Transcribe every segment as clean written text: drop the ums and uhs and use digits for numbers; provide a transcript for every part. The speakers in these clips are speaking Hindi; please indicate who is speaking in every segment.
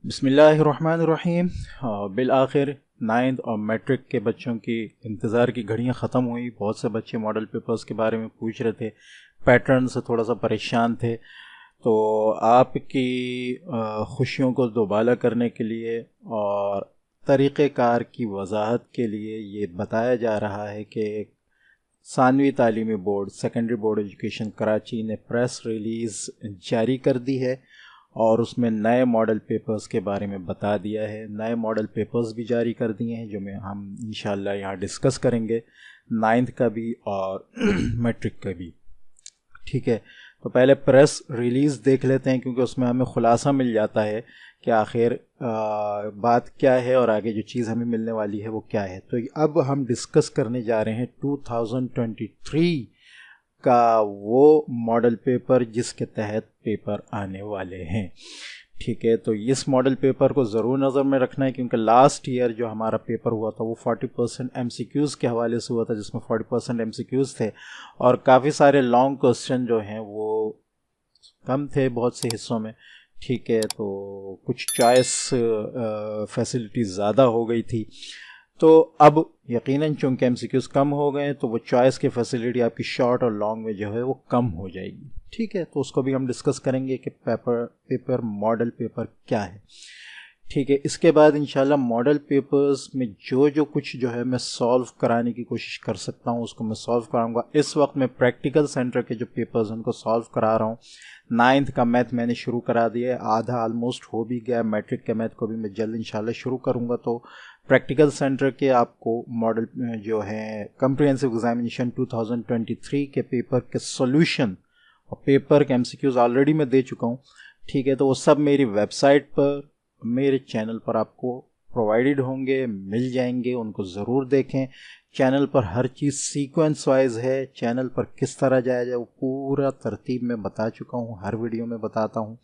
Speaker 1: बिस्मिल्लाहिर्रहमानिर्रहीम। बिल आखिर नाइन्थ और मैट्रिक के बच्चों की इंतज़ार की घड़ियां ख़त्म हुई। बहुत से बच्चे मॉडल पेपर्स के बारे में पूछ रहे थे, पैटर्न से थोड़ा सा परेशान थे। तो आपकी खुशियों को दोबाला करने के लिए और तरीक़ेकार की वजाहत के लिए ये बताया जा रहा है कि सानवी तालीमी board secondary board education Karachi ने प्रेस रिलीज़ जारी कर दी है और उसमें नए मॉडल पेपर्स के बारे में बता दिया है। नए मॉडल पेपर्स भी जारी कर दिए हैं जो हम इंशाल्लाह यहाँ डिस्कस करेंगे, नाइन्थ का भी और मैट्रिक का भी। ठीक है, तो पहले प्रेस रिलीज़ देख लेते हैं क्योंकि उसमें हमें खुलासा मिल जाता है कि आखिर बात क्या है और आगे जो चीज़ हमें मिलने वाली है वो क्या है। तो अब हम डिस्कस करने जा रहे हैं 2023 का वो मॉडल पेपर जिसके तहत पेपर आने वाले हैं। ठीक है, तो इस मॉडल पेपर को ज़रूर नज़र में रखना है क्योंकि लास्ट ईयर जो हमारा पेपर हुआ था वो 40% MCQs के हवाले से हुआ था, जिसमें 40% MCQs थे और काफ़ी सारे लॉन्ग क्वेश्चन जो हैं वो कम थे बहुत से हिस्सों में। ठीक है, तो कुछ चॉइस फैसिलिटीज़ ज़्यादा हो गई थी। तो अब यकीनन चूँकि MCQs कम हो गए तो वो चॉइस की फैसिलिटी आपकी शॉर्ट और लॉन्ग में जो है वो कम हो जाएगी। ठीक है, तो उसको भी हम डिस्कस करेंगे कि पेपर मॉडल पेपर क्या है। ठीक है, इसके बाद इंशाल्लाह मॉडल पेपर्स में जो जो कुछ जो है मैं सॉल्व कराने की कोशिश कर सकता हूँ उसको मैं सॉल्व कराऊंगा। इस वक्त मैं प्रैक्टिकल सेंटर के जो पेपर्स उनको सॉल्व करा रहा हूँ। नाइन्थ का मैथ मैंने शुरू करा दिया है, आधा ऑलमोस्ट हो भी गया। मैट्रिक के मैथ को भी मैं जल्द इंशाल्लाह शुरू करूँगा। तो प्रैक्टिकल सेंटर के आपको मॉडल जो है कम्प्रिहेंसिव एग्जामिनेशन 2023 के पेपर के सॉल्यूशन और पेपर के MCQs ऑलरेडी मैं दे चुका हूँ। ठीक है, तो वो सब मेरी वेबसाइट पर मेरे चैनल पर आपको प्रोवाइडेड होंगे, मिल जाएंगे, उनको ज़रूर देखें। चैनल पर हर चीज़ सीक्वेंस वाइज है, चैनल पर किस तरह जाया जाए वो पूरा तरतीब में बता चुका हूँ, हर वीडियो में बताता हूँ।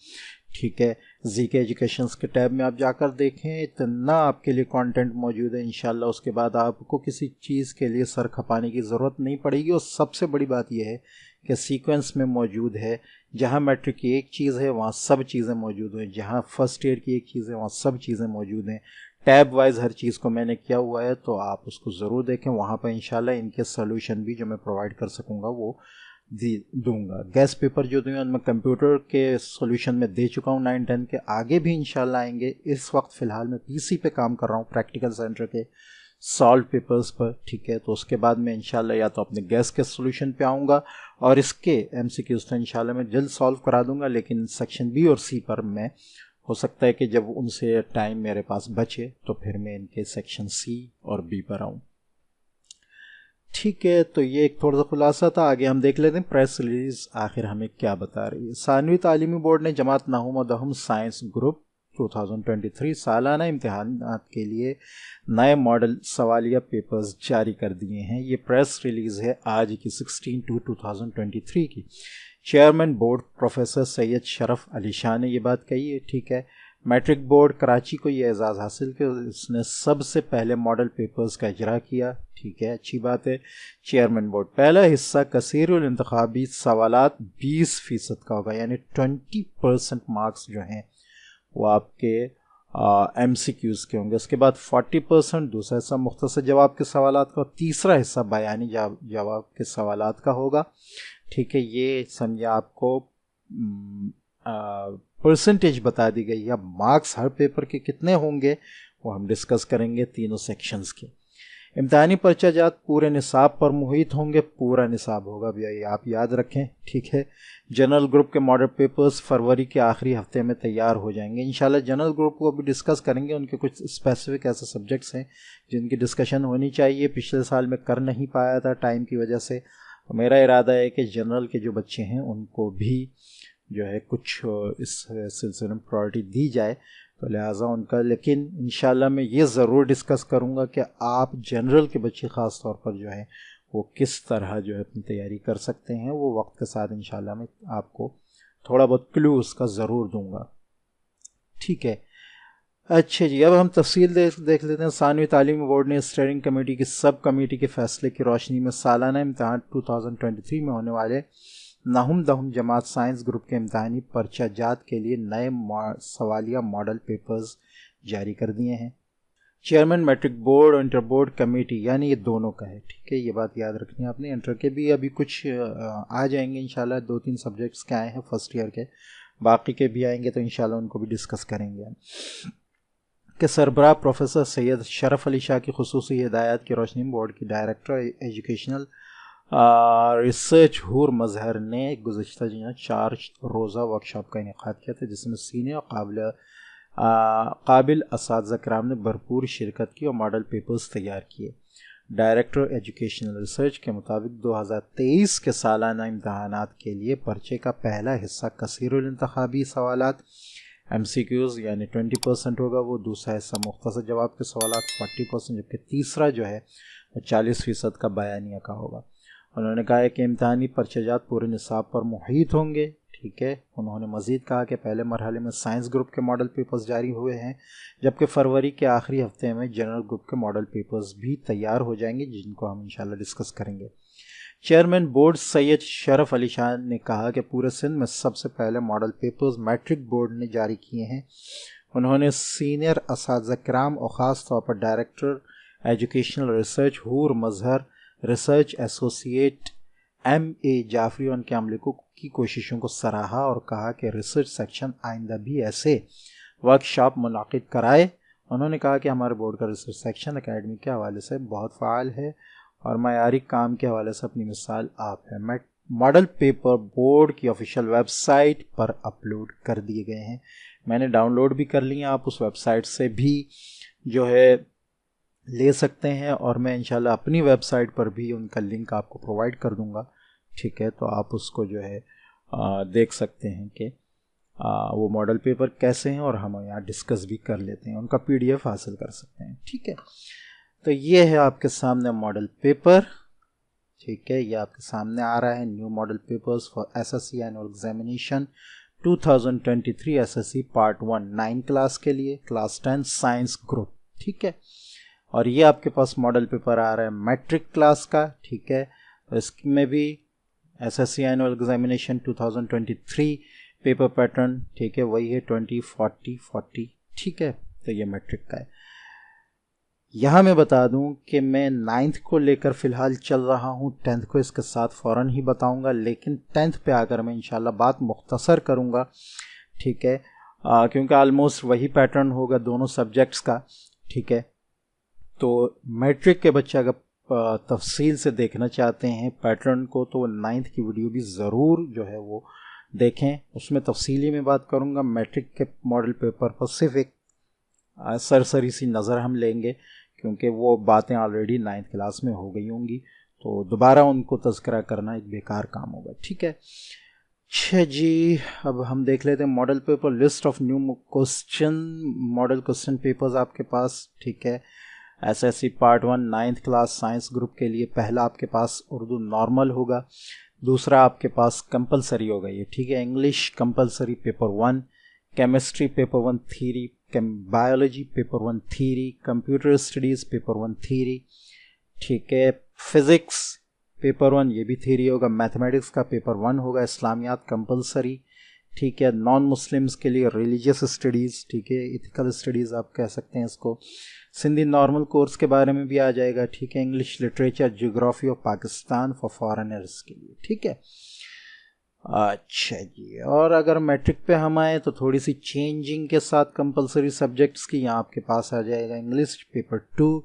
Speaker 1: ठीक है, जीके एजुकेशंस के टैब में आप जाकर देखें, इतना आपके लिए कंटेंट मौजूद है इंशाल्लाह। उसके बाद आपको किसी चीज़ के लिए सर खपाने की ज़रूरत नहीं पड़ेगी। और सबसे बड़ी बात यह है कि सीक्वेंस में मौजूद है, जहाँ मैट्रिक की एक चीज़ है वहाँ सब चीज़ें मौजूद हैं, जहाँ फर्स्ट ईयर की एक चीज़ है वहाँ सब चीज़ें मौजूद हैं। टैब वाइज हर चीज़ को मैंने किया हुआ है, तो आप उसको ज़रूर देखें। वहाँ पर इंशाल्लाह इनके सोल्यूशन भी जो मैं प्रोवाइड कर सकूँगा वो दूंगा। गेस्ट पेपर जो दूंगा मैं कंप्यूटर के सॉल्यूशन में दे चुका हूँ 9-10 के, आगे भी इंशाल्लाह आएंगे। इस वक्त फ़िलहाल मैं PC पे काम कर रहा हूँ प्रैक्टिकल सेंटर के सॉल्व पेपर्स पर। ठीक है, तो उसके बाद मैं इंशाल्लाह या तो अपने गेस्ट के सॉल्यूशन पे आऊँगा और इसके MCQs तो इंशाल्लाह मैं जल्द सॉल्व करा दूंगा, लेकिन सेक्शन B और C पर मैं हो सकता है कि जब उनसे टाइम मेरे पास बचे तो फिर मैं इनके सेक्शन C और B पर आऊँ। ठीक है, तो ये एक थोड़ा सा खुलासा था। आगे हम देख लेते हैं प्रेस रिलीज आखिर हमें क्या बता रही है। सानवी तालीमी बोर्ड ने जमात नहुम और दहम साइंस ग्रुप 2023 सालाना इम्तिहानात के लिए नए मॉडल सवालिया पेपर्स जारी कर दिए हैं। ये प्रेस रिलीज़ है आज की 16/2/2023 की। Chairman board professor Syed Sharaf Ali Shah ने ये बात कही है। ठीक है, मैट्रिक बोर्ड कराची को ये एजाज़ हासिल कि इसने सबसे पहले मॉडल पेपर्स का इजरा किया। ठीक है, अच्छी बात है। चेयरमैन बोर्ड पहला हिस्सा कसीरुल इंतखाबी सवालात 20% का होगा, यानी 20% मार्क्स जो हैं वो आपके MCQs के होंगे। उसके बाद 40% दूसरा हिस्सा मुख्तसर जवाब के सवालात का, तीसरा हिस्सा बयानी जवाब के सवालात का होगा। ठीक है, ये समझे आपको परसेंटेज बता दी गई है। मार्क्स हर पेपर के कितने होंगे वो हम डिस्कस करेंगे तीनों सेक्शंस के। इम्तिहानी पर्चाजात पूरे निसाब पर मुहित होंगे, पूरा निसाब होगा भैया, आप याद रखें। ठीक है, जनरल ग्रुप के मॉडल पेपर्स फरवरी के आखिरी हफ्ते में तैयार हो जाएंगे इंशाल्लाह। जनरल ग्रुप को भी डिस्कस करेंगे, उनके कुछ स्पेसिफिक ऐसे सब्जेक्ट्स हैं जिनकी डिस्कशन होनी चाहिए। पिछले साल में कर नहीं पाया था टाइम की वजह से, तो मेरा इरादा है कि जनरल के जो बच्चे हैं उनको भी जो है कुछ इस सिलसिले में प्रायोरिटी दी जाए, तो लिहाजा उनका। लेकिन इंशाल्लाह मैं ये ज़रूर डिस्कस करूँगा कि आप जनरल के बच्चे ख़ास तौर पर जो है वो किस तरह जो है अपनी तैयारी कर सकते हैं, वो वक्त के साथ इंशाल्लाह मैं आपको थोड़ा बहुत क्लू उसका ज़रूर दूँगा। ठीक है, अच्छा जी, अब हम तफसील देख लेते हैं। सानवी तालीमी बोर्ड ने स्टीयरिंग कमेटी की सब कमेटी के फैसले की रोशनी में सालाना इम्तिहान 2023 में होने वाले नहुम दहुम जमात साइंस ग्रुप के इम्तहानी पर्चा जात के लिए नए सवालिया मॉडल पेपर्स जारी कर दिए हैं। चेयरमैन मैट्रिक बोर्ड और इंटर बोर्ड कमेटी, यानी ये दोनों का है, ठीक है, ये बात याद रखनी है आपने। इंटर के भी अभी कुछ आ जाएंगे इंशाल्लाह, 2-3 सब्जेक्ट्स के आए हैं फर्स्ट ईयर के, बाकी के भी आएंगे तो इंशाल्लाह उनको भी डिस्कस करेंगे। कि सरबराह प्रोफेसर सैयद शरफ अली शाह की खुसूसी हिदायत की रोशनी बोर्ड की डायरेक्टर एजुकेशनल रिसर्च हूर मजहर ने गुज़श्ता 4 रोज़ा वर्कशॉप का इनेकाद किया था, जिसमें सीनियर काबिल असातिज़ा कराम ने भरपूर शिरकत की और मॉडल पेपर्स तैयार किए। डायरेक्टर एजुकेशनल रिसर्च के मुताबिक 2023 के सालाना इम्तहानात के लिए पर्चे का पहला हिस्सा कसीरुल इंतखाबी सवालात MCQs यानी 20% होगा, वो दूसरा हिस्सा मुख्तसर जवाब के सवालात 40%, जबकि तीसरा जो है वो 40% का बयानिया का होगा। उन्होंने कहा है कि इम्तहानी पर्चेजात पूरे निसाब पर मुहित होंगे, ठीक है। उन्होंने मज़ीद कहा कि पहले मरहले में साइंस ग्रुप के मॉडल पेपर्स जारी हुए हैं, जबकि फरवरी के आखिरी हफ्ते में जनरल ग्रुप के मॉडल पेपर्स भी तैयार हो जाएंगे, जिनको हम इंशाल्लाह डिस्कस करेंगे। चेयरमैन बोर्ड सैयद शरफ अली शाह ने कहा कि पूरे सिंध में सबसे पहले मॉडल पेपर्स मैट्रिक बोर्ड ने जारी किए हैं। उन्होंने सीनियर असातिज़ा किराम और ख़ास तौर पर डायरेक्टर एजुकेशनल रिसर्च हूर मजहर, रिसर्च एसोसिएट MA जाफरी और उनके अमले की कोशिशों को सराहा और कहा कि रिसर्च सेक्शन आइंदा भी ऐसे वर्कशॉप मुनाकिद कराए। उन्होंने कहा कि हमारे बोर्ड का रिसर्च सेक्शन एकेडमी के हवाले से बहुत फ़ाल है और मयारी काम के हवाले से अपनी मिसाल आप है। मॉडल पेपर बोर्ड की ऑफिशियल वेबसाइट पर अपलोड कर दिए गए हैं, मैंने डाउनलोड भी कर लिए, आप उस वेबसाइट से भी जो है ले सकते हैं और मैं इंशाल्लाह अपनी वेबसाइट पर भी उनका लिंक आपको प्रोवाइड कर दूंगा, ठीक है। तो आप उसको जो है देख सकते हैं कि वो मॉडल पेपर कैसे हैं और हम यहाँ डिस्कस भी कर लेते हैं, उनका PDF हासिल कर सकते हैं, ठीक है। तो ये है आपके सामने मॉडल पेपर, ठीक है, ये आपके सामने आ रहा है। New model papers for SSC annual examination 2023 SSC part 1 9 class के लिए, क्लास 10 साइंस ग्रुप, ठीक है। और ये आपके पास मॉडल पेपर आ रहा है मैट्रिक क्लास का, ठीक है। तो इसमें भी SSC annual examination 2023 paper pattern, ठीक है, वही है 20-40-40, ठीक है। तो ये मैट्रिक का है। यहाँ मैं बता दूं कि मैं 9th को लेकर फ़िलहाल चल रहा हूँ, 10th को इसके साथ फ़ौरन ही बताऊंगा, लेकिन 10th पे आकर मैं इंशाल्लाह बात मुख्तसर करूँगा, ठीक है, क्योंकि आलमोस्ट वही पैटर्न होगा दोनों सब्जेक्ट्स का, ठीक है। तो मैट्रिक के बच्चे अगर तफसील से देखना चाहते हैं पैटर्न को तो 9th की वीडियो भी ज़रूर जो है वो देखें, उसमें तफसीली में बात करूँगा। मैट्रिक के मॉडल पेपर पर सिर्फ एक सरसरी सी नज़र हम लेंगे, क्योंकि वो बातें ऑलरेडी 9th क्लास में हो गई होंगी, तो दोबारा उनको तज़किरा करना एक बेकार काम होगा, ठीक है। अच्छा जी, अब हम देख लेते हैं model paper list of new question, model question papers आपके पास, ठीक है। SSC part 1 9th class science group के लिए पहला आपके पास उर्दू नॉर्मल होगा, दूसरा आपके पास कंपलसरी होगा ये, ठीक है। English compulsory paper 1, chemistry paper 1 theory, biology paper 1 theory, computer studies paper 1 theory, ठीक है। फिज़िक्स पेपर 1 ये भी थ्योरी होगा, मैथमेटिक्स का पेपर 1 होगा, इस्लामियात कंपलसरी, ठीक है। नॉन मुस्लिम्स के लिए रिलीजियस स्टडीज़, ठीक है, इथिकल स्टडीज़ आप कह सकते हैं इसको। सिंधी नॉर्मल कोर्स के बारे में भी आ जाएगा, ठीक है। English literature, geography of Pakistan for foreigners के लिए, ठीक है। अच्छा जी, और अगर मैट्रिक पे हम आए तो थोड़ी सी चेंजिंग के साथ कंपलसरी सब्जेक्ट्स की यहाँ आपके पास आ जाएगा। English paper 2,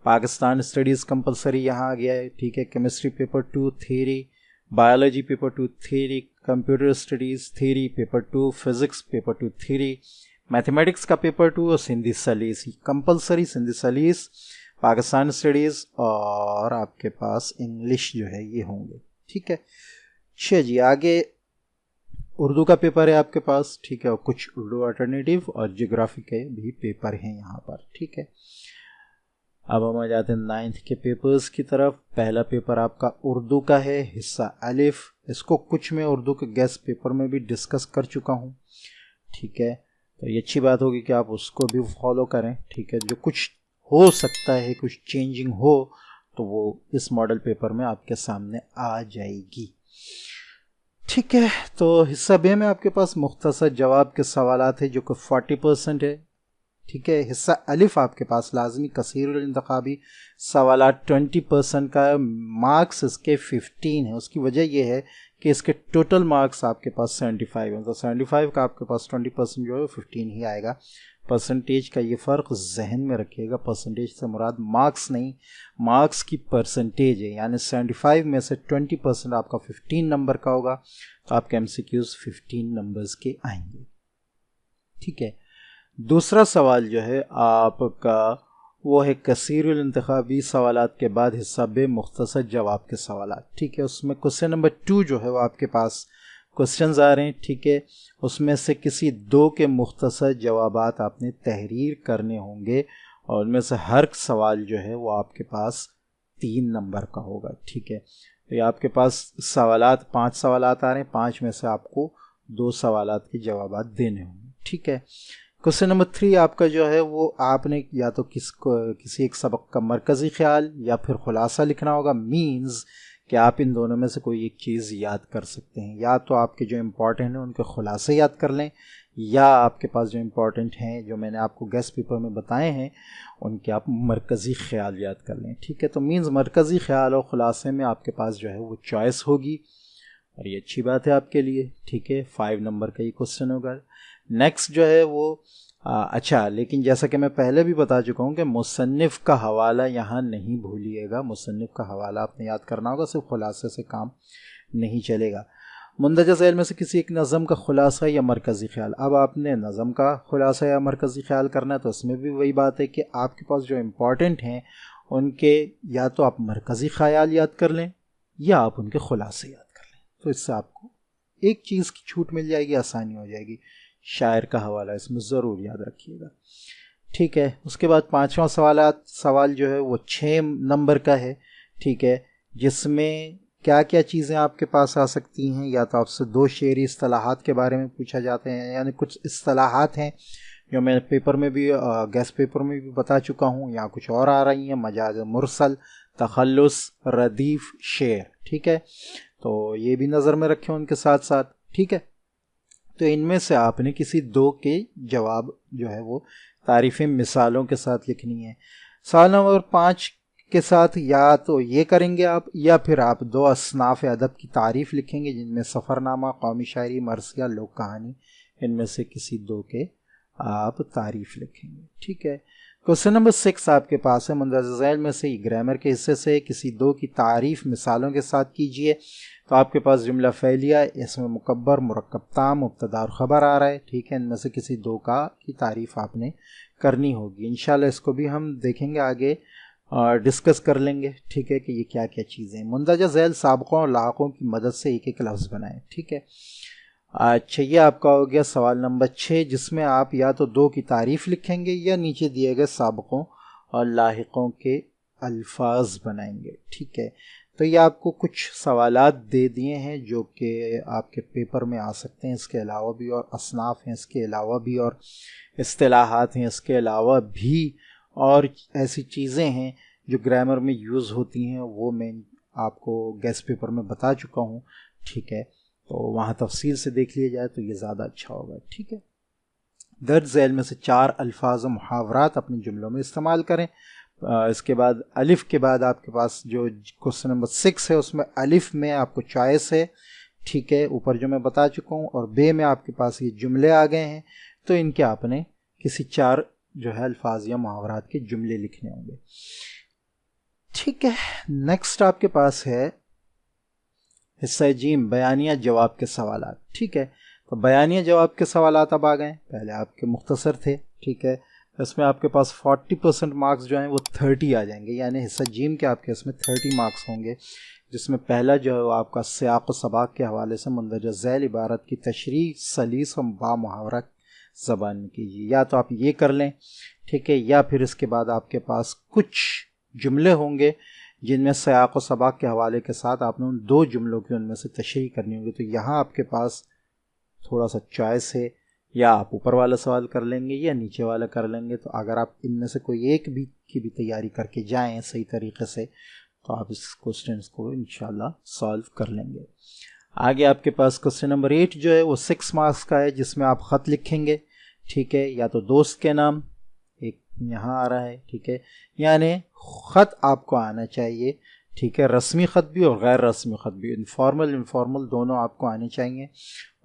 Speaker 1: Pakistan studies compulsory यहाँ आ गया है, ठीक है। Chemistry paper 2 theory, biology paper 2 theory, computer studies theory paper 2, physics paper 2 theory, mathematics का पेपर 2 और सिंधी सलीस कंपलसरी, सिंधी सलीस, पाकिस्तान स्टडीज़ और आपके पास इंग्लिश जो है ये होंगे, ठीक है। अच्छा जी, आगे उर्दू का पेपर है आपके पास, ठीक है, और कुछ उर्दू अल्टरनेटिव और ज्योग्राफी के भी पेपर हैं यहाँ पर, ठीक है। अब हम आ जाते हैं 9th के पेपर्स की तरफ। पहला पेपर आपका उर्दू का है, हिस्सा अलिफ, इसको कुछ मैं उर्दू के गेस्ट पेपर में भी डिस्कस कर चुका हूँ, ठीक है। तो ये अच्छी बात होगी कि आप उसको भी फॉलो करें, ठीक है। जो कुछ हो सकता है, कुछ चेंजिंग हो तो वो इस मॉडल पेपर में आपके सामने आ जाएगी, ठीक है, तो हिस्सा बे में आपके पास मुख्तसर जवाब के सवालात है जो कि 40% है। ठीक है, हिस्सा अलिफ आपके पास लाजमी कसीरुल इंतखाबी सवालात 20% का है। मार्क्स इसके 15 है। उसकी वजह यह है कि इसके टोटल मार्क्स आपके पास 75 है, तो 75 का आपके पास 20% जो है 15 ही आएगा। परसेंटेज का ये फ़र्क जहन में रखिएगा, परसेंटेज से मुराद मार्क्स नहीं, मार्क्स की परसेंटेज है, यानी 75 में से 20% आपका 15 नंबर का होगा, तो आपके MCQs 15 नंबर्स के आएंगे। ठीक है, दूसरा सवाल जो है आपका वो है कसीरुल इंतखाबी सवालात के बाद हिस्सा बे मुख्तसर जवाब के सवालात। ठीक है, उसमें क्वेश्चन नंबर 2 जो है वो आपके पास क्वेश्चंस आ रहे हैं। ठीक है, उसमें से किसी 2 के मुख्तसर जवाबात आपने तहरीर करने होंगे और उनमें से हर सवाल जो है वो आपके पास 3 नंबर का होगा। ठीक है, तो ये आपके पास सवालात 5 सवालात आ रहे हैं, 5 में से आपको 2 सवालात के जवाबात देने होंगे। ठीक है, क्वेश्चन नंबर 3 आपका जो है वो आपने या तो किसी एक सबक का मरकज़ी ख्याल या फिर खुलासा लिखना होगा। मीन्स कि आप इन दोनों में से कोई एक चीज़ याद कर सकते हैं, या तो आपके जो इम्पोर्टेंट हैं उनके खुलासे याद कर लें, या आपके पास जो इम्पोर्टेंट हैं जो मैंने आपको गेस्ट पेपर में बताए हैं उनके आप मरकज़ी ख्याल याद कर लें। ठीक है, तो मीन्स मरकज़ी ख्याल और ख़ुलासे में आपके पास जो है वो चॉइस होगी और ये अच्छी बात है आपके लिए। ठीक है, 5 नंबर का ये क्वेश्चन होगा। नेक्स्ट जो है वो अच्छा, लेकिन जैसा कि मैं पहले भी बता चुका हूँ कि मुसन्निफ़ का हवाला यहाँ नहीं भूलिएगा। मुसन्निफ़ का हवाला आपने याद करना होगा, सिर्फ खुलासे से काम नहीं चलेगा। मुंदरजा ज़ैल में से किसी एक नज़म का खुलासा या मरकज़ी ख्याल। अब आपने नज़म का खुलासा या मरकज़ी ख्याल करना है तो उसमें भी वही बात है कि आपके पास जो इम्पॉर्टेंट हैं उनके या तो आप मरकज़ी ख्याल याद कर लें या आप उनके खुलासे याद कर लें, तो इससे आपको एक चीज़ की छूट मिल जाएगी, आसानी हो जाएगी। शायर का हवाला इसमें ज़रूर याद रखिएगा। ठीक है, उसके बाद 5वां सवाल जो है वो 6 नंबर का है। ठीक है, जिसमें क्या क्या चीज़ें आपके पास आ सकती हैं, या तो आपसे 2 शेरी इस्तिलाहात के बारे में पूछा जाते हैं, यानी कुछ इस्तिलाहात हैं जो मैं पेपर में भी गेस्ट पेपर में भी बता चुका हूँ, या कुछ और आ रही हैं, मजाज मुरसल, तखल्लुस, रदीफ, शेर। ठीक है, तो ये भी नज़र में रखें उनके साथ साथ। ठीक है, तो इनमें से आपने किसी 2 के जवाब जो है वो तारीफ़ें मिसालों के साथ लिखनी है। सवाल नंबर 5 के साथ या तो ये करेंगे आप, या फिर आप 2 असनाफ़ अदब की तारीफ़ लिखेंगे जिनमें सफ़रनामा, कौमी शायरी, मरसिया, लोक कहानी, इनमें से किसी 2 के आप तारीफ़ लिखेंगे। ठीक है, क्वेश्चन नंबर 6 आपके पास है। मुंदरजा ज़ैल में से ग्रामर के हिस्से से किसी 2 की तारीफ़ मिसालों के साथ कीजिए। तो आपके पास जुमला फ़ैलिया, इसमें मुकब्बर, मुरक्कब ताम, मुब्तदा और ख़बर आ रहा है। ठीक है, इनमें से किसी 2 की तारीफ़ आपने करनी होगी। इंशाल्लाह इसको भी हम देखेंगे आगे, डिस्कस कर लेंगे। ठीक है, कि ये क्या क्या चीज़ें हैं। मुंदरजा ज़ैल साबकों और लाक़ों की मदद से एक एक लफ्ज़ बनाए। ठीक है, अच्छा, ये आपका हो गया सवाल नंबर 6, जिसमें आप या तो 2 की तारीफ़ लिखेंगे या नीचे दिए गए साबकों और लाहिकों के अल्फाज बनाएंगे। ठीक है, तो ये आपको कुछ सवालात दे दिए हैं जो कि आपके पेपर में आ सकते हैं। इसके अलावा भी और असनाफ़ हैं, इसके अलावा भी और इस्तिलाहात हैं, इसके अलावा भी और ऐसी चीज़ें हैं जो ग्रामर में यूज़ होती हैं, वो मैं आपको गेस्ट पेपर में बता चुका हूँ। ठीक है, तो वहाँ तफसील से देख लिया जाए तो ये ज़्यादा अच्छा होगा। ठीक है, दर्ज झैल में से 4 अल्फाज और मुहावरात अपने जुमलों में इस्तेमाल करें। इसके बाद अलिफ के बाद आपके पास जो क्वेश्चन नंबर 6 है उसमें अलिफ में आपको चॉइस है। ठीक है, ऊपर जो मैं बता चुका हूँ, और बे में आपके पास ये जुमले आ गए हैं, तो इनके आपने किसी 4 जो है अल्फाज या मुहावरात के जुमले लिखने होंगे। ठीक है, नेक्स्ट आपके पास है हिस्सा जीम, बयानिया जवाब के सवालात। ठीक है, तो बयानिया जवाब के सवालात अब आ गए, पहले आपके मुख्तसर थे। ठीक है, इसमें आपके पास 40% मार्क्स जो हैं वो 30 आ जाएंगे, यानी हिस्सा जीम के आपके इसमें 30 मार्क्स होंगे, जिसमें पहला जो है वो आपका सियाक़ व सबाक़ के हवाले से मंदरजा ज़ैल इबारत की तशरीह सलीस व बा मुहावरा ज़बान में कीजिए। या तो आप ये कर लें, ठीक है, या फिर इसके बाद आपके पास कुछ जुमले होंगे जिनमें सियाक़ व सबाक़ के हवाले के साथ आपने उन 2 जुमलों की उनमें से तशरीह करनी होगी। तो यहाँ आपके पास थोड़ा सा चॉइस है, या आप ऊपर वाला सवाल कर लेंगे या नीचे वाला कर लेंगे। तो अगर आप इनमें से कोई एक भी की भी तैयारी करके जाएं सही तरीके से, तो आप इस क्वेश्चन को इंशाल्लाह सॉल्व कर लेंगे। आगे आपके पास क्वेश्चन नंबर 8 जो है वो 6 मार्क्स का है, जिसमें आप ख़त लिखेंगे, ठीक है, या तो दोस्त के नाम, एक यहाँ आ रहा है, ठीक है, यानी ख़त आपको आना चाहिए, ठीक है, रस्मी ख़त भी और गैर रस्मी ख़त भी, इनफॉर्मल दोनों आपको आने चाहिए,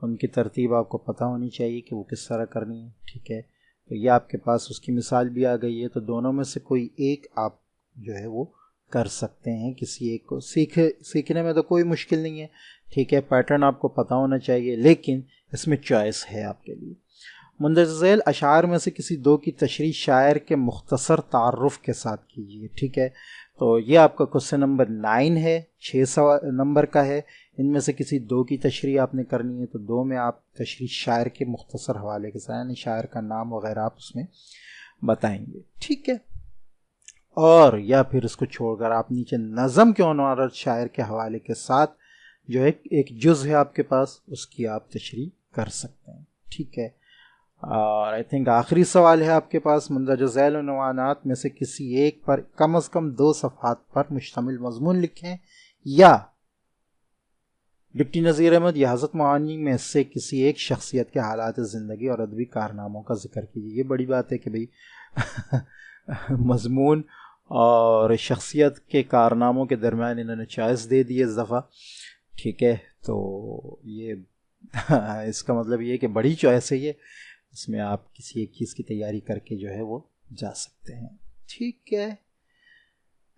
Speaker 1: उनकी तरतीब आपको पता होनी चाहिए कि वो किस तरह करनी है, ठीक है। तो ये आपके पास उसकी मिसाल भी आ गई है, तो दोनों में से कोई एक आप जो है वो कर सकते हैं, किसी एक को सीखने में तो कोई मुश्किल नहीं है, ठीक है, पैटर्न आपको पता होना चाहिए, लेकिन इसमें चॉइस है आपके लिए। मुंदरज़ैल अशार में से किसी दो की तशरीह शायर के मुख्तसर तारुफ के साथ कीजिए, ठीक है। तो ये आपका क्वेश्चन नंबर 9 है, 6 नंबर का है। इनमें से किसी दो की तशरीह आपने करनी है, तो दो में आप तशरीह शायर के मुख्तसर हवाले के साथ, यानी शायर का नाम वगैरह आप उसमें बताएंगे, ठीक है। और या फिर इसको छोड़कर आप नीचे नज़म के उन्वारत शायर के हवाले के साथ जो है एक जुज़ है आपके पास, उसकी आप तशरीह कर सकते हैं, ठीक है। और आई थिंक आखिरी सवाल है आपके पास, मंदरज झैल उन्वानात में से किसी एक पर कम से कम 2 सफ़हात पर मुश्तमिल मज़मून लिखें, या डिप्टी नज़ीर अहमद या हज़रत मोहानी में से किसी एक शख्सियत के हालात ज़िंदगी और अदबी कारनामों का जिक्र कीजिए। ये बड़ी बात है कि भाई मज़मून और शख्सियत के कारनामों के दरमियान इन्होंने चॉइस दे दी इस दफ़ा, ठीक है। तो ये इसका मतलब ये है कि बड़ी चॉइस है ये, इसमें आप किसी एक चीज़ की तैयारी करके जो है वो जा सकते हैं, ठीक है।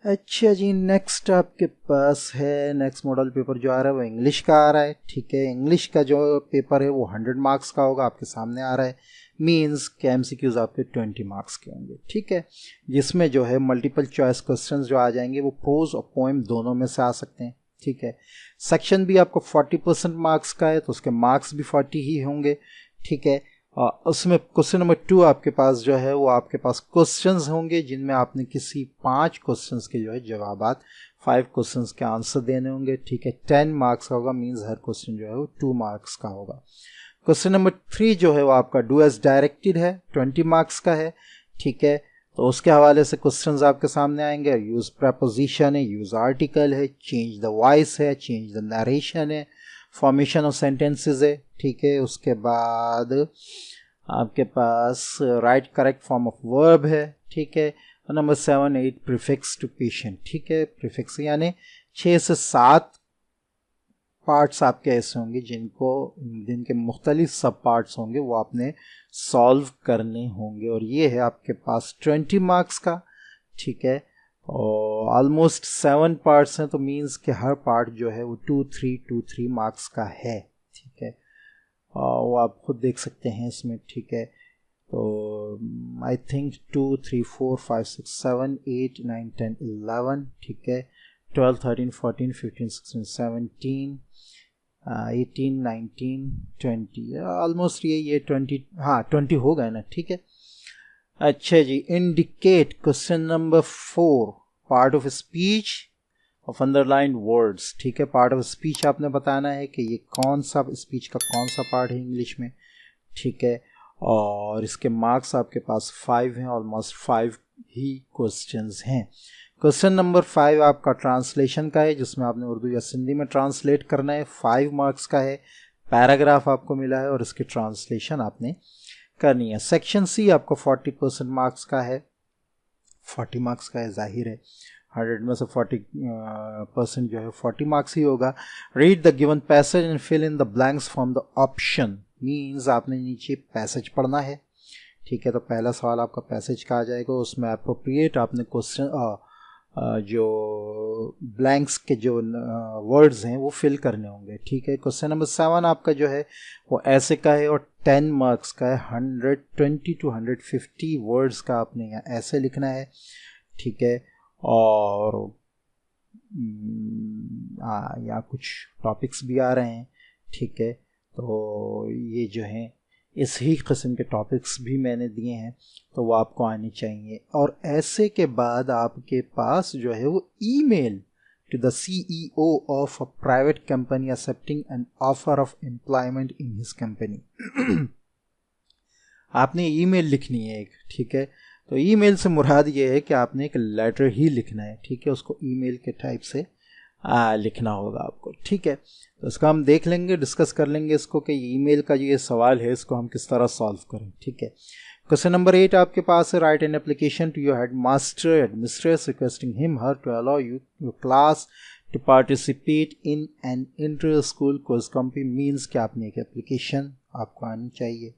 Speaker 1: अच्छा जी, नेक्स्ट आपके पास है, नेक्स्ट मॉडल पेपर जो आ रहा है वो इंग्लिश का आ रहा है, ठीक है। इंग्लिश का जो पेपर है वो 100 मार्क्स का होगा, आपके सामने आ रहा है, मींस के एमसीक्यूज़ आपके 20 मार्क्स के होंगे, ठीक है। जिसमें जो है मल्टीपल चॉइस क्वेश्चंस जो आ जाएंगे वो प्रोज और पोएम दोनों में से आ सकते हैं, ठीक है। सेक्शन भी आपको 40% मार्क्स का है, तो उसके मार्क्स भी 40 ही होंगे, ठीक है। उसमें क्वेश्चन नंबर 2 आपके पास जो है वो आपके पास क्वेश्चंस होंगे, जिनमें आपने किसी 5 क्वेश्चंस के जो है जवाबात, 5 क्वेश्चंस के आंसर देने होंगे, ठीक है। 10 मार्क्स का होगा, मींस हर क्वेश्चन जो है वो 2 मार्क्स का होगा। क्वेश्चन नंबर 3 जो है वो आपका डू एज डायरेक्टेड है, 20 मार्क्स का है, ठीक है। तो उसके हवाले से क्वेश्चंस आपके सामने आएंगे, यूज़ प्रपोजिशन है, यूज़ आर्टिकल है, चेंज द वॉइस है, चेंज द नरेशन है, फॉर्मेशन ऑफ सेंटेंसेस है, ठीक है। उसके बाद आपके पास write correct form of verb है, ठीक है। नंबर 7, 8 प्रीफिक्स टू पेशेंट, ठीक है। प्रीफिक्स यानी 6 से 7 पार्ट्स आपके ऐसे होंगे जिनके मुख्तलिफ सब पार्ट्स होंगे, वो आपने सॉल्व करने होंगे, और ये है आपके पास 20 मार्क्स का, ठीक है। और ऑलमोस्ट 7 पार्ट्स हैं, तो मींस के हर पार्ट जो है वो 2-3 मार्क्स का है, ठीक है। वो आप खुद देख सकते हैं इसमें, ठीक है। तो आई थिंक 2, 3, 4, 5, 6, 7, 8, 9, 10, 11, ठीक है। 12, 13, 14, 15, 16, 17, 18, 19, 20, ऑलमोस्ट ये 20, हाँ 20 हो गए ना, ठीक है। अच्छा जी, indicate question number 4 part of speech of underline words, ठीक है। पार्ट ऑफ स्पीच आपने बताना है कि ये कौन सा स्पीच का कौन सा पार्ट है इंग्लिश में, ठीक है। और इसके मार्क्स आपके पास 5 हैं, ऑलमोस्ट 5 ही क्वेश्चंस हैं। क्वेश्चन नंबर 5 आपका ट्रांसलेशन का है, जिसमें आपने उर्दू या सिंधी में ट्रांसलेट करना है, 5 मार्क्स का है। पैराग्राफ आपको मिला है और इसकी ट्रांसलेशन आपने करनी है। सेक्शन सी आपको 40% मार्क्स का है, 40 मार्क्स का है, जाहिर है 100 में से 40% जो है 40 मार्क्स ही होगा। Read the given passage and fill in the blanks from the option, means आपने नीचे पैसेज पढ़ना है, ठीक है। तो पहला सवाल आपका पैसेज का आ जाएगा, उसमें अप्रोप्रिएट आपने क्वेश्चन जो ब्लैंक्स के जो वर्ड्स हैं वो फिल करने होंगे, ठीक है। क्वेश्चन नंबर 7 आपका जो है वो ऐसे का है और 10 मार्क्स का है, 120 to 150 वर्ड्स का आपने यहाँ ऐसे लिखना है, ठीक है। और यहाँ कुछ टॉपिक्स भी आ रहे हैं, ठीक है। तो ये जो हैं इस ही किस्म के टॉपिक्स भी मैंने दिए हैं, तो वो आपको आने चाहिए। और ऐसे के बाद आपके पास जो है वो email to the CEO of a private company accepting an offer of employment in his company, आपने ईमेल लिखनी है एक, ठीक है। तो ईमेल से मुराद ये है कि आपने एक लेटर ही लिखना है, ठीक है। उसको ईमेल के टाइप से लिखना होगा आपको, ठीक है। तो इसका हम देख लेंगे, डिस्कस कर लेंगे इसको कि ईमेल का ये सवाल है इसको हम किस तरह सॉल्व करें, ठीक है। क्वेश्चन नंबर 8 आपके पास है, write an application to your head master administress requesting him her to allow you your class to participate in an inter school quiz competition. Means कि आपने एक एप्लीकेशन आपको आनी चाहिए।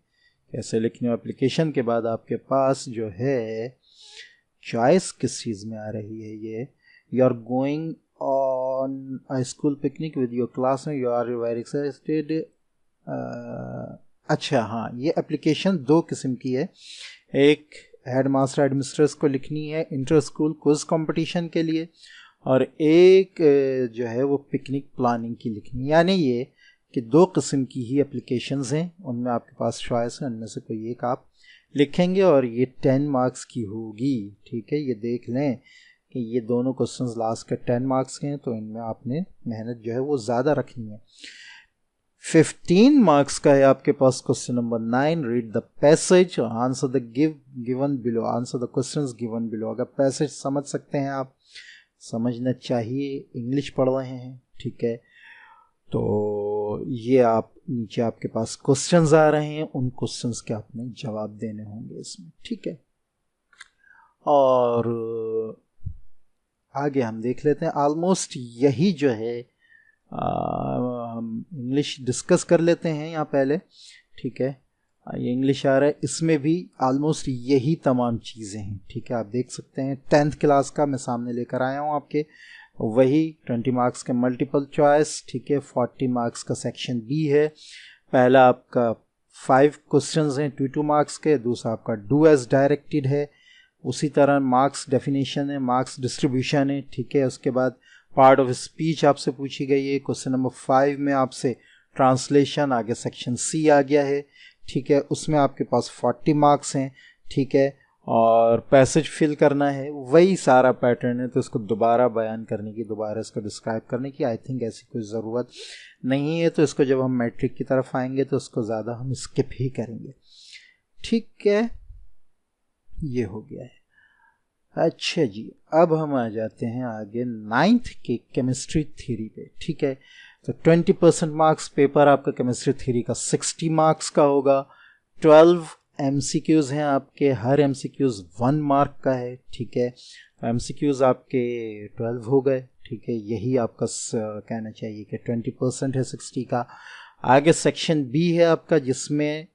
Speaker 1: कैसे लिखने हो एप्लीकेशन के बाद आपके पास जो है चॉइस किस चीज़ में आ रही है, ये you are going on a school picnic with your class में, यू आर वेरी एक्साइटेड। अच्छा हाँ, ये एप्लीकेशन दो किस्म की है, एक हेड मास्टर एडमिनिस्ट्रेस को लिखनी है इंटर स्कूल क्विज कंपटीशन के लिए, और एक जो है वो पिकनिक प्लानिंग की लिखनी है। यानी ये कि दो किस्म की ही एप्लीकेशंस हैं, उनमें आपके पास चॉइस है, उनमें से कोई एक आप लिखेंगे और ये 10 मार्क्स की होगी, ठीक है। ये देख लें कि ये दोनों क्वेश्चंस लास्ट के 10 मार्क्स के हैं, तो इनमें आपने मेहनत जो है वो ज़्यादा रखनी है। 15 मार्क्स का है आपके पास question number 9, read the passage answer the given below, answer the questions given below. अगर पैसेज समझ सकते हैं आप, समझना चाहिए, इंग्लिश पढ़ रहे हैं, ठीक है, तो ये आप नीचे आपके पास क्वेश्चंस आ रहे हैं, उन क्वेश्चंस के आपने जवाब देने होंगे इसमें, ठीक है। और आगे हम देख लेते हैं, ऑलमोस्ट यही जो है हम इंग्लिश डिस्कस कर लेते हैं यहाँ पहले, ठीक है। ये इंग्लिश आ रहा है, इसमें भी ऑलमोस्ट यही तमाम चीज़ें हैं, ठीक है। आप देख सकते हैं 10th क्लास का मैं सामने लेकर आया हूँ आपके, वही 20 मार्क्स के मल्टीपल चॉइस, ठीक है। 40 मार्क्स का सेक्शन बी है। पहला आपका 5 क्वेश्चंस हैं 2 मार्क्स के, दूसरा आपका डू एज डायरेक्टेड है, उसी तरह मार्क्स डेफिनेशन है, मार्क्स डिस्ट्रीब्यूशन है, ठीक है। उसके बाद पार्ट ऑफ स्पीच आपसे पूछी गई है। क्वेश्चन नंबर 5 में आपसे ट्रांसलेशन, आगे सेक्शन सी आ गया है, ठीक है। उसमें आपके पास 40 मार्क्स हैं, ठीक है। और पैसेज फिल करना है, वही सारा पैटर्न है, तो इसको दोबारा बयान करने की, दोबारा इसको डिस्क्राइब करने की आई थिंक ऐसी कोई ज़रूरत नहीं है। तो इसको जब हम मैट्रिक की तरफ आएंगे तो उसको ज़्यादा हम स्किप ही करेंगे, ठीक है। ये हो गया है। अच्छा जी, अब हम आ जाते हैं आगे 9th के केमिस्ट्री थ्योरी पे, ठीक है। तो 20% मार्क्स पेपर आपका केमिस्ट्री थ्योरी का 60 मार्क्स का होगा। 12 MCQs हैं आपके, हर MCQs 1 मार्क का है, ठीक है। MCQs आपके 12 हो गए, ठीक है। यही आपका कहना चाहिए कि 20% है 60 का। आगे सेक्शन बी है आपका, जिसमें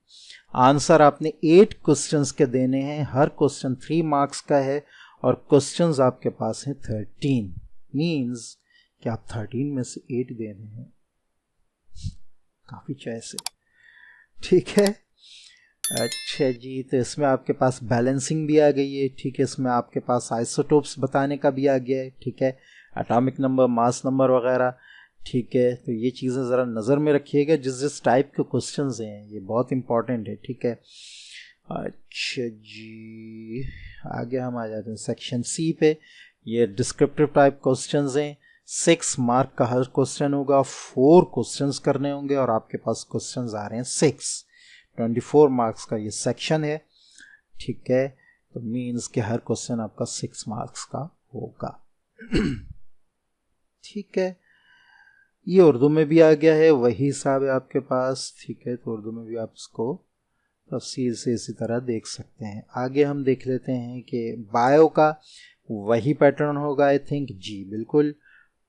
Speaker 1: आंसर आपने 8 क्वेश्चंस के देने हैं, हर क्वेश्चन 3 मार्क्स का है, और क्वेश्चंस आपके पास हैं 13। मीन्स कि आप 13 में से 8 दे रहे हैं, काफ़ी चॉइस है, ठीक है। अच्छा जी, तो इसमें आपके पास बैलेंसिंग भी आ गई है, ठीक है। इसमें आपके पास आइसोटोप्स बताने का भी आ गया है, ठीक है, एटॉमिक नंबर, मास नंबर वगैरह, ठीक है। तो ये चीज़ें ज़रा नज़र में रखिएगा, जिस जिस टाइप के क्वेश्चंस हैं ये बहुत इंपॉर्टेंट है, ठीक है। अच्छा जी, आगे हम आ जाते हैं सेक्शन सी पे। ये डिस्क्रिप्टिव टाइप क्वेश्चंस हैं, 6 मार्क का हर क्वेश्चन होगा, 4 क्वेश्चंस करने होंगे, और आपके पास क्वेश्चंस आ रहे हैं 6, 24 मार्क्स का ये सेक्शन है, ठीक है। तो मीन्स कि हर क्वेश्चन आपका 6 मार्क्स का होगा, ठीक है। ये उर्दू में भी आ गया है, वही हिसाब है आपके पास, ठीक है। तो उर्दू में भी आप इसको तफसील से इसी तरह देख सकते हैं। आगे हम देख लेते हैं कि बायो का वही पैटर्न होगा आई थिंक, जी बिल्कुल।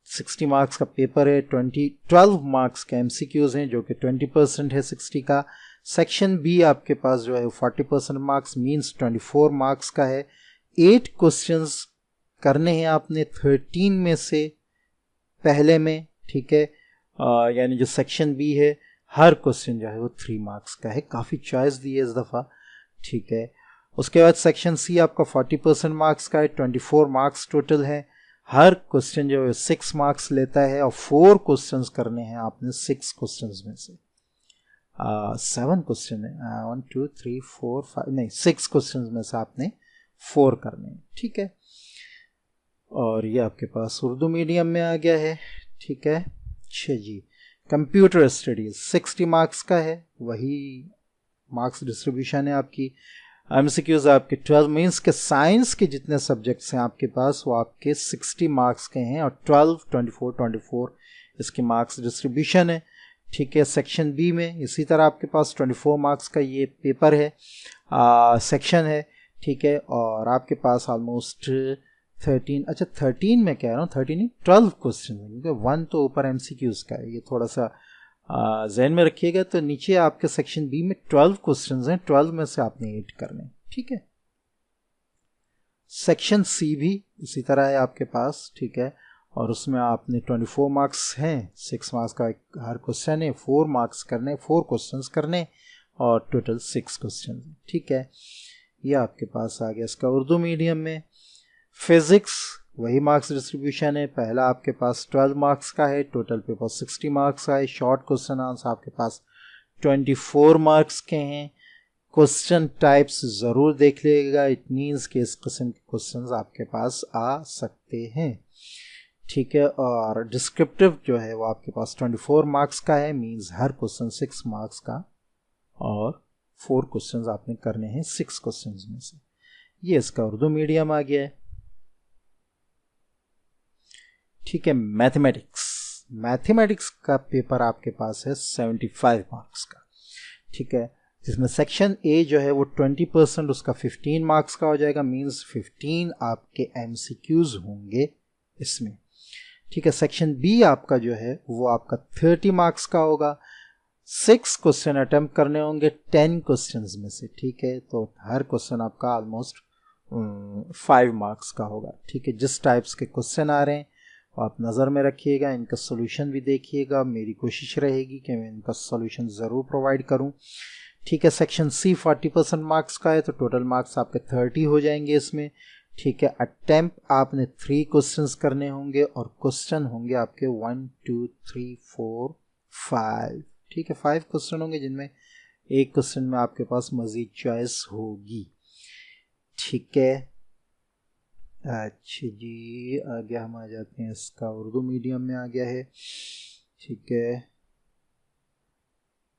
Speaker 1: 60 मार्क्स का पेपर है, 12 मार्क्स का MCQs हैं, जो कि 20% है 60 का। सेक्शन बी आपके पास जो है 40% मार्क्स, मीन्स 24 मार्क्स का है। 8 क्वेश्चंस करने हैं आपने 13 में से पहले में, ठीक है। यानी जो सेक्शन बी है, हर क्वेश्चन जो है वो 3 मार्क्स का है, काफ़ी चॉइस दी है इस दफ़ा, ठीक है। उसके बाद सेक्शन सी आपका 40% मार्क्स का है, 24 मार्क्स टोटल है, हर क्वेश्चन जो है 6 मार्क्स लेता है, और 4 क्वेश्चंस करने हैं आपने 6 क्वेश्चंस में से। 7 क्वेश्चन है, 1 2 3 4 5 नहीं 6 क्वेश्चंस में से आपने 4 करने हैं, ठीक है। और ये आपके पास उर्दू मीडियम में आ गया है, ठीक है। अच्छा जी, कंप्यूटर स्टडीज 60 मार्क्स का है, वही मार्क्स डिस्ट्रीब्यूशन है आपकी। MCQs आपके 12 मीन्स के साइंस के जितने सब्जेक्ट्स हैं आपके पास वो आपके 60 मार्क्स के हैं और 12, 24, 24 इसके मार्क्स डिस्ट्रीब्यूशन है। ठीक है, सेक्शन बी में इसी तरह आपके पास 24 मार्क्स का ये पेपर है, सेक्शन है। ठीक है, और आपके पास ऑलमोस्ट 13, अच्छा 13 में कह रहा हूँ, 13 नहीं 12 क्वेश्चन है, क्योंकि 1 तो ऊपर MCQs का है, ये थोड़ा सा जहन में रखिएगा। तो नीचे आपके सेक्शन बी में 12 क्वेश्चंस हैं, 12 में से आपने 8 करने। ठीक है, सेक्शन सी भी इसी तरह है आपके पास। ठीक है, और उसमें आपने 24 मार्क्स हैं, 6 मार्क्स का हर क्वेश्चन है, 4 मार्क्स करने, 4 क्वेश्चंस करने और टोटल 6 क्वेश्चन। ठीक है, ये आपके पास आ गया। इसका उर्दू मीडियम में फिजिक्स वही मार्क्स डिस्ट्रीब्यूशन है, पहला आपके पास 12 मार्क्स का है, टोटल पेपर 60 मार्क्स का है। शॉर्ट क्वेश्चन आंसर आपके पास 24 मार्क्स के हैं। क्वेश्चन टाइप्स ज़रूर देख लीजिएगा, इट मीन्स कि इस किस्म के क्वेश्चंस आपके पास आ सकते हैं। ठीक है, और डिस्क्रिप्टिव जो है वो आपके पास 24 मार्क्स का है, मीन्स हर क्वेश्चन 6 मार्क्स का, और 4 क्वेश्चंस आपने करने हैं 6 क्वेश्चंस में से। ये इसका उर्दू मीडियम आ गया है। ठीक है, मैथमेटिक्स का पेपर आपके पास है 75 मार्क्स का। ठीक है, जिसमें सेक्शन ए जो है वो 20% उसका 15 मार्क्स का हो जाएगा, मींस 15 आपके MCQs होंगे इसमें। ठीक है, सेक्शन बी आपका जो है वो आपका 30 मार्क्स का होगा, 6 क्वेश्चन अटेम्प्ट करने होंगे 10 क्वेश्चंस में से। ठीक है, तो हर क्वेश्चन आपका ऑलमोस्ट 5 मार्क्स का होगा। ठीक है, जिस टाइप्स के क्वेश्चन आ रहे हैं आप नज़र में रखिएगा, इनका सोल्यूशन भी देखिएगा। मेरी कोशिश रहेगी कि मैं इनका सोल्यूशन ज़रूर प्रोवाइड करूं। ठीक है, सेक्शन सी 40% मार्क्स का है, तो टोटल मार्क्स आपके 30 हो जाएंगे इसमें। ठीक है, अटेम्प्ट आपने 3 क्वेश्चंस करने होंगे और क्वेश्चन होंगे आपके 1, 2, 3, 4, 5। ठीक है, 5 क्वेश्चन होंगे, जिनमें एक क्वेश्चन में आपके पास मज़ीद चॉइस होगी। ठीक है, अच्छा जी, आगे हम आ जाते हैं, इसका उर्दू मीडियम में आ गया है। ठीक है,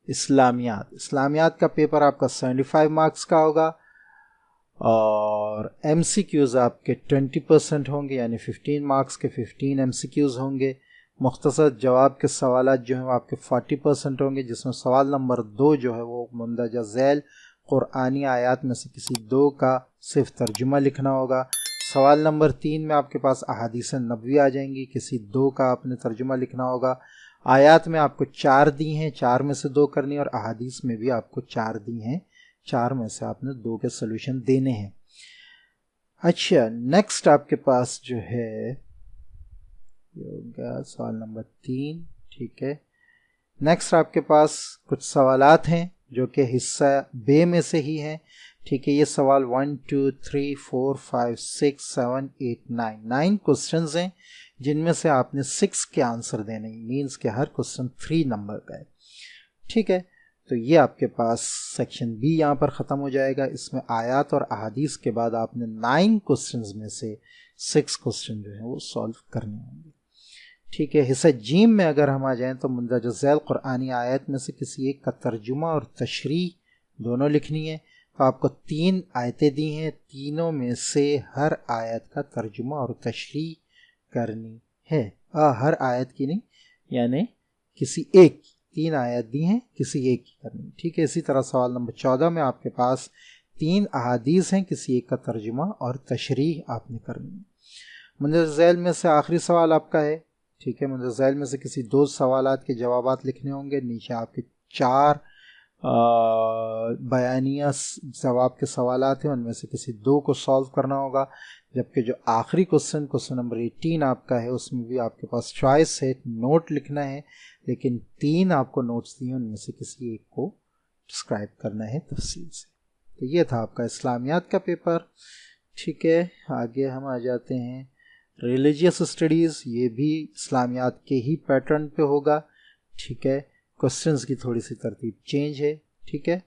Speaker 1: इस्लामियात का पेपर आपका 75 मार्क्स का होगा और MCQs आपके 20% होंगे, यानी 15 मार्क्स के 15 MCQs होंगे। मुख्तसर जवाब के सवालात जो हैं वो आपके 40% होंगे, जिसमें सवाल नंबर 2 जो है वो मंदरजा झैल कुरानी आयात में से किसी 2 का सिर्फ तर्जुमा लिखना होगा। सवाल नंबर 3 में आपके पास अहादीस नबवी आ जाएंगी, किसी 2 का आपने तर्जुमा लिखना होगा। आयात में आपको 4 दी हैं, 4 में से 2 करनी, और अहादीस में भी आपको 4 दी हैं, 4 में से आपने 2 के सोल्यूशन देने हैं। अच्छा, नेक्स्ट आपके पास जो है होगा सवाल नंबर 3। ठीक है, नेक्स्ट आपके पास कुछ सवालात हैं जो कि हिस्सा बे में से ही हैं। ठीक है, ये सवाल 1, 2, 3, 4, 5, 6, 7, 8, 9 क्वेश्चंस हैं, जिनमें से आपने 6 के आंसर देने, मीन्स के हर क्वेश्चन 3 नंबर का है। ठीक है, तो ये आपके पास सेक्शन बी यहाँ पर ख़त्म हो जाएगा। इसमें आयात और अहादीस के बाद आपने 9 क्वेश्चंस में से 6 क्वेश्चन जो है वो सॉल्व करने होंगे। ठीक है, हिस्सा जीम में अगर हम आ जाएं तो मंदरजा झैल कुरानी आयत में से किसी एक का तर्जुमा और तशरीह दोनों लिखनी है। तो आपको 3 आयतें दी हैं, तीनों में से हर आयत का तर्जुमा और तशरीह करनी है। हर आयत की नहीं, यानी किसी एक, 3 आयत दी हैं, किसी एक की करनी। ठीक है, इसी तरह सवाल नंबर 14 में आपके पास 3 अहादीस हैं, किसी एक का तर्जुमा और तशरीह आपने करनी है। मंदरजा झैल में से आखिरी सवाल आपका है। ठीक है, मंदरजा झैल में से किसी 2 सवालात के जवाबात लिखने होंगे। नीचे आपके 4 बयानिया जवाब के सवालात हैं, उनमें से किसी 2 को सॉल्व करना होगा। जबकि जो आखिरी क्वेश्चन नंबर 18 आपका है, उसमें भी आपके पास चॉइस है, नोट लिखना है, लेकिन 3 आपको नोट्स दिए, उनमें से किसी एक को डिस्क्राइब करना है तफसील से। तो ये था आपका इस्लामियात का पेपर। ठीक है, आगे हम आ जाते हैं रिलीजियस स्टडीज़। ये भी इस्लामियात के ही पैटर्न पे होगा। ठीक है, क्वेश्चंस की थोड़ी सी तरतीब चेंज है। ठीक है,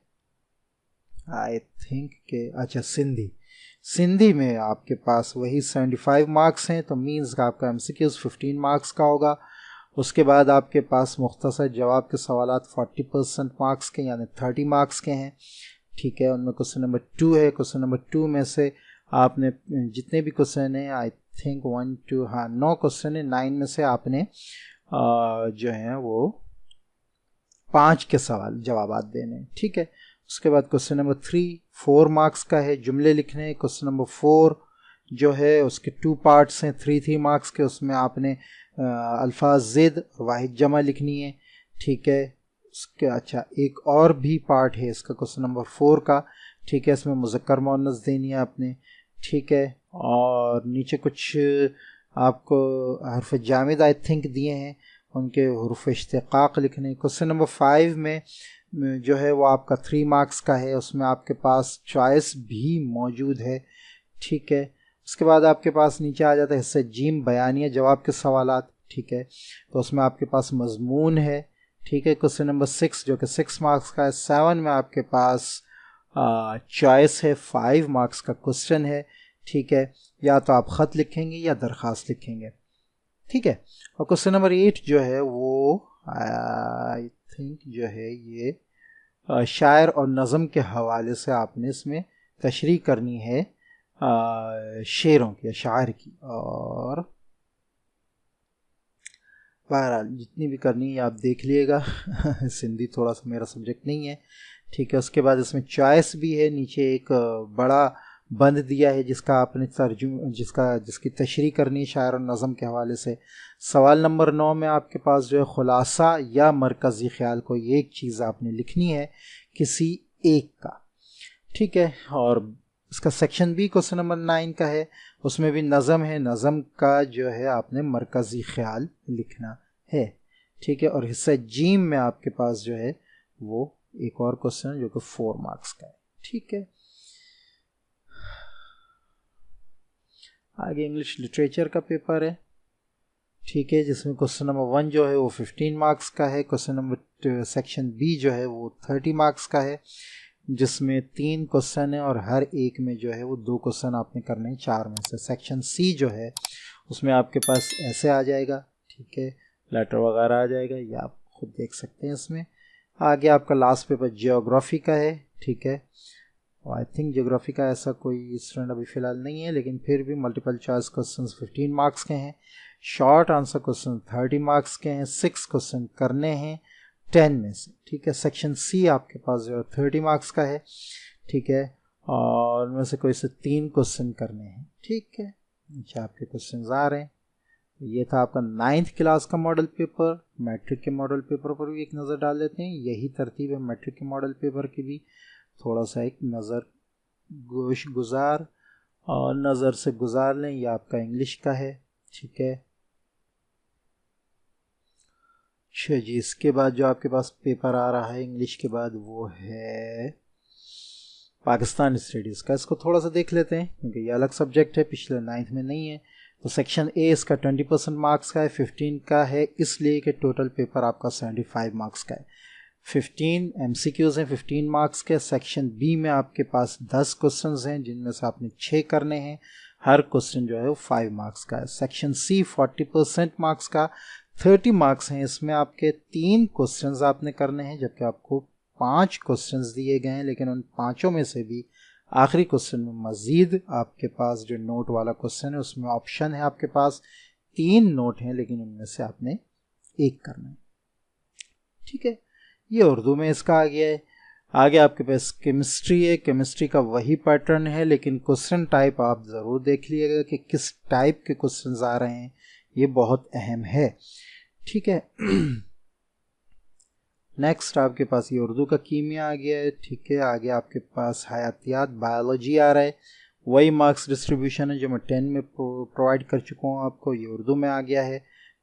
Speaker 1: आई थिंक के अच्छा सिंधी में आपके पास वही 75 मार्क्स हैं, तो मीन्स का आपका MCQs 15 मार्क्स का होगा। उसके बाद आपके पास मुख्तसर जवाब के सवालात 40% मार्क्स के, यानी 30 मार्क्स के हैं। ठीक है, उनमें क्वेश्चन नंबर 2 है। क्वेश्चन नंबर 2 में से आपने जितने भी क्वेश्चन हैं, आई थिंक 1 2 हाँ 9 क्वेश्चन है, 9 में से आपने जो है वो 5 के सवाल जवाब देने, ठीक है। उसके बाद क्वेश्चन नंबर 3 4 मार्क्स का है, जुमले लिखने हैं। क्वेश्चन नंबर 4 जो है उसके 2 पार्ट्स हैं, 3 मार्क्स के, उसमें आपने अल्फाज ज़िद वाहिद जमा लिखनी है, ठीक है। उसके अच्छा एक और भी पार्ट है इसका क्वेश्चन नंबर 4 का, ठीक है, इसमें मुज़क्कर मुअन्नस देनी है आपने, ठीक है। और नीचे कुछ आपको हर्फ जामिद आई थिंक दिए हैं, उनके हुरूफ इश्तिक़ाक़ लिखने। क्वेश्चन नंबर 5 में जो है वो आपका 3 मार्क्स का है, उसमें आपके पास चॉइस भी मौजूद है, ठीक है। उसके बाद आपके पास नीचे आ जाता है हिस्सा जीम, बयानिया जवाब के सवालात, ठीक है, तो उसमें आपके पास मजमून है, ठीक है। क्वेश्चन नंबर 6 जो कि 6 मार्क्स का है। 7 में आपके पास चॉइस है, 5 मार्क्स का क्वेश्चन है, ठीक है, या तो आप ख़त लिखेंगे या दरख्वास्त लिखेंगे, ठीक है। और क्वेश्चन नंबर 8 जो है वो आई थिंक जो है ये शायर और नज़म के हवाले से आपने इसमें तशरीह करनी है शेरों की या शायर की, और बहरहाल जितनी भी करनी है आप देख लिएगा सिंधी थोड़ा सा मेरा सब्जेक्ट नहीं है, ठीक है। उसके बाद इसमें चॉइस भी है, नीचे एक बड़ा बंद दिया है जिसका आपने जिसकी तशरीह करनी है शायर और नज़म के हवाले से। सवाल नंबर 9 में आपके पास जो है खुलासा या मरकज़ी ख्याल, को ये एक चीज़ आपने लिखनी है किसी एक का, ठीक है। और इसका सेक्शन बी क्वेश्चन नंबर 9 का है, उसमें भी नज़म है, नज़म का जो है आपने मरकज़ी ख्याल लिखना है, ठीक है। और हिस्सा जीम में आपके पास जो है वो एक और क्वेश्चन जो कि 4 मार्क्स का है, ठीक है। आगे इंग्लिश लिटरेचर का पेपर है, ठीक है, जिसमें क्वेश्चन नंबर 1 जो है वो 15 मार्क्स का है। क्वेश्चन नंबर सेक्शन बी जो है वो 30 मार्क्स का है, जिसमें 3 क्वेश्चन है और हर एक में जो है वो 2 क्वेश्चन आपने करने हैं 4 में से। सेक्शन सी जो है उसमें आपके पास ऐसे आ जाएगा, ठीक है, लेटर वगैरह आ जाएगा, ये आप खुद देख सकते हैं इसमें। आगे आपका लास्ट पेपर जियोग्राफी का है, ठीक है, आई थिंक जियोग्राफी का ऐसा कोई स्टूडेंट अभी फ़िलहाल नहीं है, लेकिन फिर भी मल्टीपल चॉइस क्वेश्चन 15 मार्क्स के हैं, शॉर्ट आंसर क्वेश्चन 30 मार्क्स के हैं, 6 क्वेश्चन करने हैं 10 में से, ठीक है। सेक्शन सी आपके पास जो है 30 मार्क्स का है, ठीक है, और उनमें से कोई से 3 क्वेश्चन करने हैं, ठीक है। नीचे आपके क्वेश्चन आ रहे हैं। ये था आपका 9th क्लास का मॉडल पेपर। मैट्रिक के मॉडल पेपर पर भी एक नज़र डाल लेते हैं, यही तरतीब है मैट्रिक के मॉडल पेपर की भी, थोड़ा सा एक नज़र गोश गुजार और नज़र से गुजार लें। ये आपका इंग्लिश का है, ठीक है। अच्छा जी, इसके बाद जो आपके पास पेपर आ रहा है इंग्लिश के बाद वो है पाकिस्तान स्टडीज़ का। इसको थोड़ा सा देख लेते हैं क्योंकि ये अलग सब्जेक्ट है, पिछले 9th में नहीं है। तो सेक्शन ए इसका 20% मार्क्स का है, 15 का है, इसलिए कि टोटल पेपर आपका 75 मार्क्स का है। 15 MCQs हैं 15 मार्क्स के। सेक्शन बी में आपके पास 10 क्वेश्चंस हैं जिनमें से आपने 6 करने हैं, हर क्वेश्चन जो है वो 5 मार्क्स का है। सेक्शन सी 40% मार्क्स का 30 मार्क्स हैं, इसमें आपके 3 क्वेश्चंस आपने करने हैं, जबकि आपको 5 क्वेश्चंस दिए गए हैं, लेकिन उन 5 में से भी आखिरी क्वेश्चन में मज़ीद आपके पास जो नोट वाला क्वेश्चन है उसमें ऑप्शन है आपके पास 3 नोट हैं, लेकिन उनमें से आपने 1 करना है, ठीक है। ये उर्दू में इसका आ गया है। आगे आपके पास केमिस्ट्री है, केमिस्ट्री का वही पैटर्न है, लेकिन क्वेश्चन टाइप आप ज़रूर देख लीजिएगा कि किस टाइप के क्वेश्चंस आ रहे हैं, ये बहुत अहम है, ठीक है। नेक्स्ट आपके पास ये उर्दू का कीमिया आ गया है, ठीक है। आगे आपके पास हयातियात बायोलॉजी आ रहा है, वही मार्क्स डिस्ट्रीब्यूशन है जो मैं 10 में प्रोवाइड कर चुका हूँ आपको, ये उर्दू में आ गया है।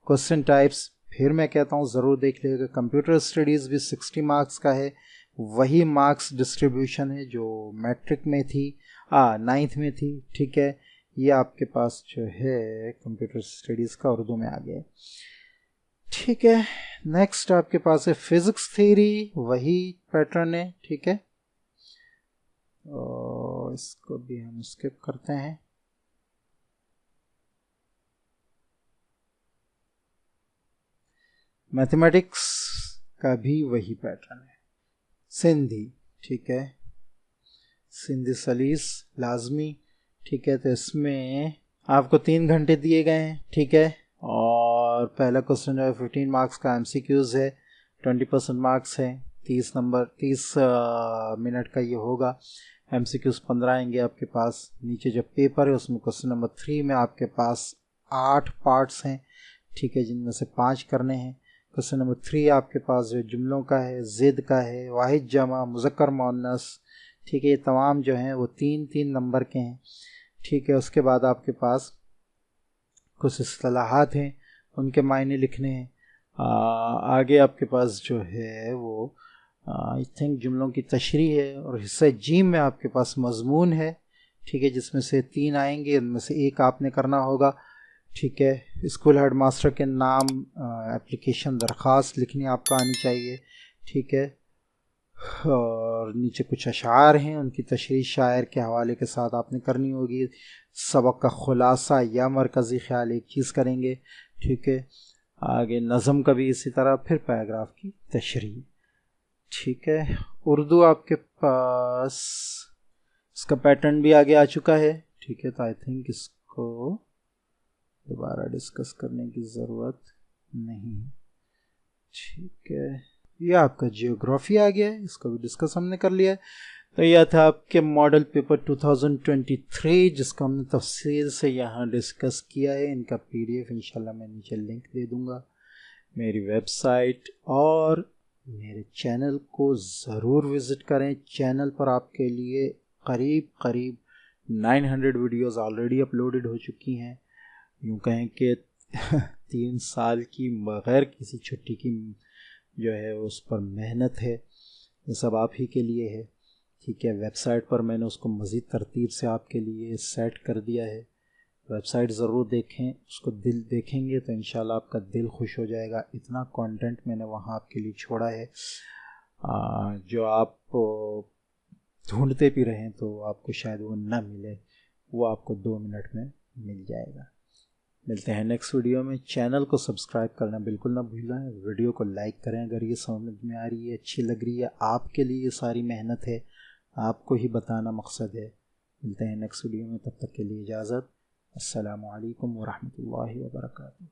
Speaker 1: क्वेश्चन टाइप्स फिर मैं कहता हूँ ज़रूर देख लीजिएगा। कंप्यूटर स्टडीज़ भी 60 मार्क्स का है, वही मार्क्स डिस्ट्रीब्यूशन है जो मैट्रिक में थी, 9th में थी, ठीक है। ये आपके पास जो है कंप्यूटर स्टडीज़ का उर्दू में आ गया है, ठीक है। नेक्स्ट आपके पास है फिजिक्स थ्योरी, वही पैटर्न है, ठीक है। और इसको भी हम स्किप करते हैं। मैथमेटिक्स का भी वही पैटर्न है, सिंधी, ठीक है। सिंधी सलीस लाजमी। ठीक है, तो इसमें आपको 3 घंटे दिए गए हैं। ठीक है, और पहला क्वेश्चन जो है 15 मार्क्स का MCQs है, 20% मार्क्स है, 30 मिनट का ये होगा। MCQs 15 आएंगे आपके पास। नीचे जो पेपर है उसमें क्वेश्चन नंबर 3 में आपके पास 8 पार्ट्स हैं। ठीक है, जिनमें से 5 करने हैं। क्वेश्चन नंबर 3 आपके पास जो जुमलों का है, ज़िद का है, वाहिद जमा, मुज़क्कर मुअन्नस। ठीक है, ये तमाम जो हैं वो 3-3 नंबर के हैं। ठीक है, उसके बाद आपके पास कुछ इस्तिलाहात हैं, उनके मायने लिखने हैं। आगे आपके पास जो है वो आई थिंक जुमलों की तशरीह है, और हिस्सा जीम में आपके पास मजमून है। ठीक है, जिसमें से 3 आएंगे, उनमें से एक आपने करना होगा। ठीक है, स्कूल हेड मास्टर के नाम, एप्लीकेशन, दरख्वास्त लिखनी आपको आनी चाहिए। ठीक है, और नीचे कुछ अशार हैं, उनकी तशरीह शायर के हवाले के साथ आपने करनी होगी। सबक का खुलासा या मरकज़ी ख्याल एक चीज़ करेंगे। ठीक है, आगे नज़म का भी इसी तरह, फिर पैराग्राफ की तशरीह। ठीक है, उर्दू आपके पास इसका पैटर्न भी आगे आ चुका है। ठीक है, तो आई थिंक इसको दोबारा डिस्कस करने की ज़रूरत नहीं। ठीक है, ये आपका जियोग्राफी आ गया है, इसको भी डिस्कस हमने कर लिया है। तो यह था आपके मॉडल पेपर 2023, जिसको हमने तफसील से यहाँ डिस्कस किया है। इनका PDF इंशाल्लाह मैं नीचे लिंक दे दूँगा। मेरी वेबसाइट और मेरे चैनल को ज़रूर विज़िट करें। चैनल पर आपके लिए करीब 900 वीडियोज़ ऑलरेडी अपलोडेड हो चुकी हैं। यूँ कहें कि 3 साल की बग़ैर किसी छुट्टी की जो है उस पर मेहनत है, ये सब आप ही के लिए है। ठीक है, वेबसाइट पर मैंने उसको मज़ीद तरतीब से आपके लिए सेट कर दिया है। वेबसाइट ज़रूर देखें, उसको दिल देखेंगे तो इंशाल्लाह आपका दिल खुश हो जाएगा। इतना कंटेंट मैंने वहाँ आपके लिए छोड़ा है जो आप ढूंढते भी रहें तो आपको शायद वो ना मिले, वो आपको 2 मिनट में मिल जाएगा। मिलते हैं नेक्स्ट वीडियो में। चैनल को सब्सक्राइब करना बिल्कुल ना भूलें। वीडियो को लाइक करें अगर ये समझ में आ रही है, अच्छी लग रही है। आपके लिए ये सारी मेहनत है, आपको ही बताना मकसद है। मिलते हैं नेक्स्ट वीडियो में, तब तक के लिए इजाज़त। अस्सलामु अलैकुम वरहमतुल्लाहि वबरकातुहू।